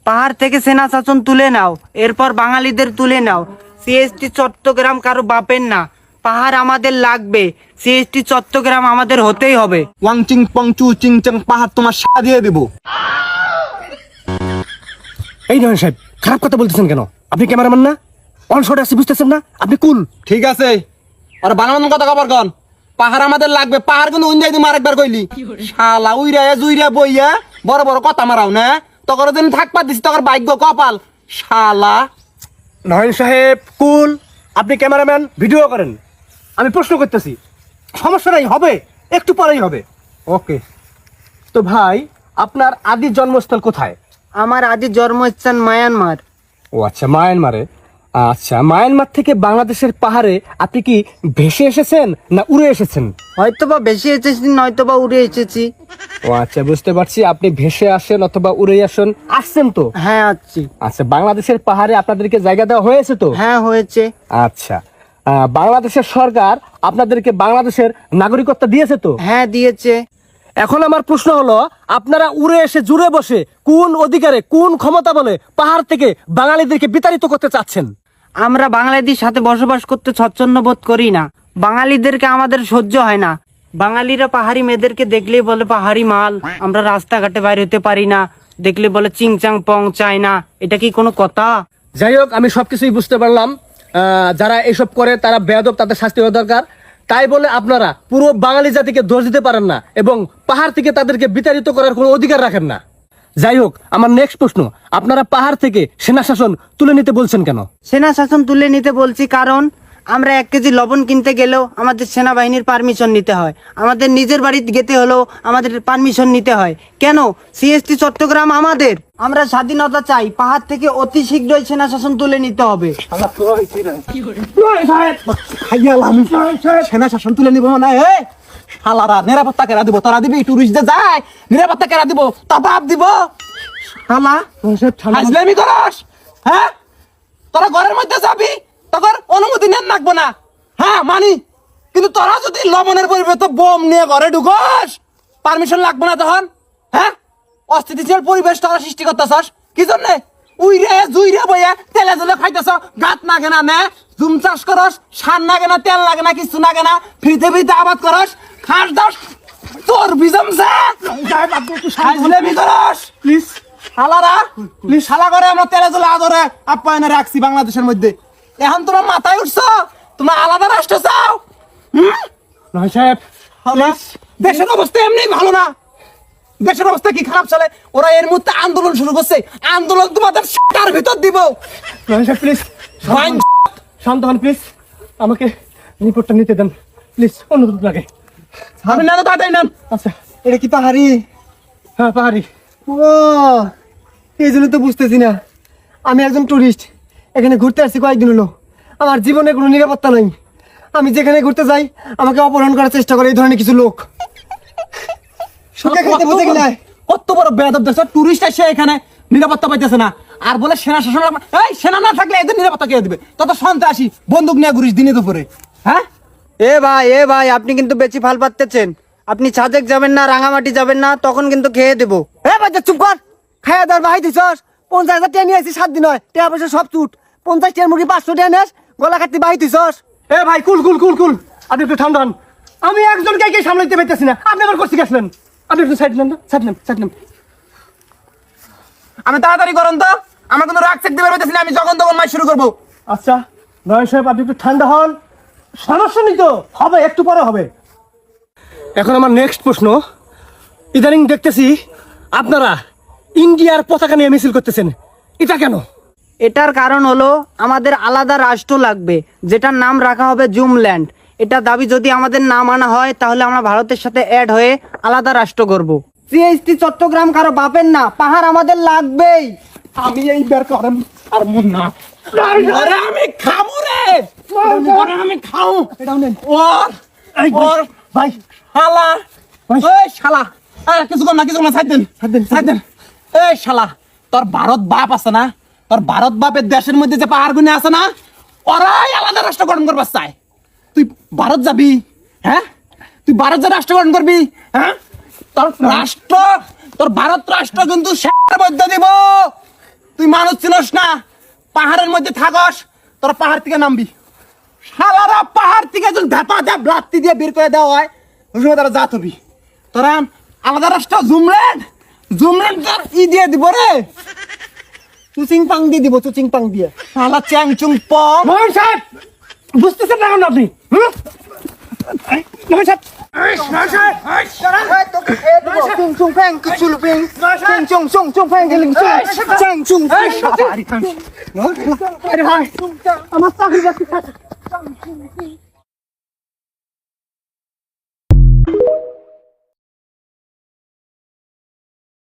পাহাড় থেকে সেনা শাসন তুলে নাও, এরপর বাঙালিদের তুলে নাও। সিএসটি চট্টগ্রাম কারো বাপের না, পাহাড় আমাদের লাগবে। সিএসটি চট্টগ্রাম আমাদের হতেই হবে। ওয়াং চিং পং চু চিং চাং পাহাড় তোমার সাথে দিয়ে দেবো। এই নয় সাহেব, খারাপ কথা বলতেছেন কেন? আপনি ক্যামেরাম্যান না? অন শট আছে, বুঝতেছেন না? আপনি কুল। ঠিক আছে, আর বানানোর কথা কবার কন। পাহাড় আমাদের লাগবে, পাহাড় কিন্তু উঞ্জাই তুমি আরেকবার কইলি। শালা উইরা জুইরা বইয়া বড় বড় কথা মারাও না, তখন দিন থাকবা দিছি তখন ভাগ্য কপাল। শালা নয়ন সাহেব কুল, আপনি ক্যামেরাম্যান, ভিডিও করেন। আমি প্রশ্ন করতেছি, সমস্যা নাই, হবে, একটু পরেই হবে। ওকে। তো ভাই, আপনার আদি জন্মস্থল কোথায়? আমার আদি জন্মস্থান মায়ানমার। ও আচ্ছা, মায়ানমারে। আচ্ছা, মায়ানমার থেকে বাংলাদেশের পাহাড়ে আপনি কি ভেসে এসেছেন না উড়ে এসেছেন? হয়তোবা বেশি এসেছি, নয়তোবা উড়ে এসেছি। ও আচ্ছা, বুঝতে পারছি। আপনি ভেসে আসেন অথবা উড়ে আসছেন তো? হ্যাঁ আছি। আচ্ছা, বাংলাদেশের পাহাড়ে আপনাদেরকে জায়গা দেওয়া হয়েছে তো? হ্যাঁ হয়েছে। আচ্ছা, বাংলাদেশের সরকার আপনাদেরকে বাংলাদেশের নাগরিকত্ব দিয়েছে তো? হ্যাঁ দিয়েছে। এখন আমার প্রশ্ন হলো, আপনারা উড়ে এসে জুড়ে বসে কোন অধিকারে, কোন ক্ষমতা বলে পাহাড় থেকে বাঙালিদেরকে বিতাড়িত করতে চাচ্ছেন? আমরা বাঙালিদের সাথে বসবাস করতে স্বচ্ছন্দ বোধ করি না। বাঙালিদেরকে আমাদের সহ্য হয় না। বাঙালিরা পাহাড়ি মেয়েদেরকে দেখলেই বলে পাহাড়ি মাল। আমরা রাস্তাঘাটে বাইরে হতে পারি না, দেখলে বলে চিংচাং পং চায় না। এটা কি কোনো কথা? যাই হোক, আমি সবকিছুই বুঝতে পারলাম। যারা এসব করে তারা বেয়াদব, তাদের শাস্তি হওয়া দরকার। তাই বলে আপনারা পুরো বাঙালি জাতিকে দোষ দিতে পারেন না এবং পাহাড় থেকে তাদেরকে বিতাড়িত করার কোনো অধিকার রাখেন না। যাই হোক, আমার নেক্সট প্রশ্ন, আপনারা পাহাড় থেকে সেনা শাসন তুলে নিতে বলছেন কেন? সেনা শাসন তুলে নিতে বলছি কারণ আমরা 1 কেজি লবণ কিনতে গেলেও আমাদের সেনাবাহিনীর পারমিশন নিতে হয়। আমাদের নিজের বাড়িতে যেতে হলেও আমাদের পারমিশন নিতে হয়। কেন? সিএসটি চট্টগ্রাম আমাদের। আমরা স্বাধীনতা চাই। পাহাড় থেকে অতি শীঘ্রই সেনা শাসন তুলে নিতে হবে। সেনা শাসন তুলে নিব না। শালারা নিরাপত্তা কেরা দিব? তোরা দিবি? টুরিস্টদের যায় নিরাপত্তা কেরা দিব? তা বাপ দিব। শালা হাজলামি করস? হ্যাঁ, তোরা ঘরের মধ্যে যাবি তখন অনুমতি নেন লাগবো না। হ্যাঁ মানি, কিন্তু তোরা যদি লবণের পরিবর্তে বোম নিয়ে ঘরে ঢুকস, পারমিশন লাগবে না তখন। হ্যাঁ, অস্থিতিশীল পরিবেশ তোরা সৃষ্টি করতেছস কি জন্যে? উইরে জুইরে বইয়া তেলে জলে খাইতেছ, গাত নাগে না নে, জুম চাষ করস, সার নাগে না, তেল লাগে না, কিছু নাগে না, ফ্রিতে ফ্রিতে আবাদ করস, খাস দাস তোর বিজমছে হাজলামি করস। প্লিজ শালারা, প্লিজ শালা করে আমরা তেলে জলে আদরে আপ্যায়নে রাখছি বাংলাদেশের মধ্যে। এখন তোমার মাথায় উঠছ, তোমরা আলাদা রাষ্ট্র চাও? নয় সাহেব, দেশের অবস্থা এমনি ভালো না। দেশের অবস্থা কি খারাপ চলে? ওরা এর মধ্যে আন্দোলন শুরু করছে। আন্দোলন তোমাদের টার ভিতর দিব। নয় সাহেব প্লিজ শান্ত হন, প্লিজ আমাকে রিপোর্টটা নিতে দেন প্লিজ, অনুরোধ লাগে। আমি না তো তাই না। আচ্ছা, এটা কি পাহাড়ি? হ্যাঁ পাহাড়ি। ও, এই জন্য তো বুঝতেছি না। আমি একজন টুরিস্ট, এখানে ঘুরতে আসছি কয়েকদিন হলো। আমার জীবনে কোনো নিরাপত্তা নাই। আমি যেখানে ঘুরতে যাই আমাকে অপহরণ করার চেষ্টা করে এই ধরনের কিছু লোক। কত বড় বেয়াদব দেশ! টুরিস্ট এসে এখানে নিরাপত্তা পাইতেছে না, আর বলে সেনা শাসন। এই সেনা না থাকলে এদের নিরাপত্তা কে দিবে? তত সন্ত্রাসী বন্দুক নিয়ে ঘুরিস দিনে দুপুরে। হ্যাঁ, এ ভাই আপনি কিন্তু বেশি ফাল পাচ্ছেন। আপনি সাজেক যাবেন না, রাঙামাটি যাবেন না, তখন কিন্তু খেয়ে দেবো। এ বাচ্চা চুপ কর। খাইয়া দার ভাই দিছস 50,000 টাকা নিয়ে আসি 7 দিন হয়। টাকা পয়সা সব চুট। 50 টাকার মুরগি 500 টাকা নেস, গলা কাটতে বাহি দিছস। এ ভাই কুল কুল কুল কুল, আপনি একটু ঠান্ডা হন। আমি একজনকে কে সামলাইতে পারতেছি না, আপনি আবার করতে গেছিলেন। আপনি একটু সাইড নেন, সাইড নেন, সাইড নেন। আমি তাড়াতাড়ি করেন তো, আমার কোনো রাগ চেক দিতে পারতেছি না। আমি যখন তখন মাইক শুরু করবো। আচ্ছা নয়ন সাহেব, আপনি একটু ঠান্ডা হন। সমস্যা নেই তো, হবে, একটু পরে হবে। এখন আমার নেক্সট প্রশ্ন, ইদানিং দেখতেছি আপনারা ইন্ডিয়ার পতাকা নিয়ে মিছিল করতেছেন, এটা কেন? এটার কারণ হলো আমাদের আলাদা রাষ্ট্র লাগবে, যেটার নাম রাখা হবে জুমল্যান্ড। এটা দাবি যদি আমাদের না মানা হয় তাহলে আমরা ভারতের সাথে অ্যাড হয়ে আলাদা রাষ্ট্র করব। সিএসটি চট্টগ্রাম কারো বাপের না, পাহাড় আমাদের লাগবেই। আমি এই বের করেন আর মন না। আমি খাবো রে, আমি খাও। ওর ভাই শালা, এই শালা, কিছু কর না, কিছু না, ছাড় দেন, ছাড় দেন, ছাড় দেন। এই শালা, তোর ভারত বাপ আছে না? তোর ভারত বাপের দেশের মধ্যে যে পাহাড় গুনে আছে না, ওরাই আলাদা রাষ্ট্র গঠন করবার চায়। তুই ভারত যাবি? হ্যাঁ, তুই ভারত যা রাষ্ট্র গঠন করবি? হ্যাঁ, তোর রাষ্ট্র, তোর ভারত রাষ্ট্র কিন্তু মধ্যে দিব। তুই মানুষ চিনস না, পাহাড়ের মধ্যে থাকস, তোরা পাহাড় থেকে নামবি। শালারা পাহাড় থেকে যদি ধাপা ধাপ লাত্তি দিয়ে বের করে দেওয়া হয়, ওই সময় তারা জাত হবি। তোরা আলাদা রাস্তা জুমলেন তোর দিয়ে দিব রে, চুচিং পাং দিয়ে দিব, চুচিং পাং দিয়ে। শালা চ্যাং চুং পং। মোহন সাহেব বুঝতেছেন না কেন আপনি? মোহন সাহেব chung chung phang chung phang chung chung chung phang chung chung chung আরে ভাই আমার চাকরি বাকরি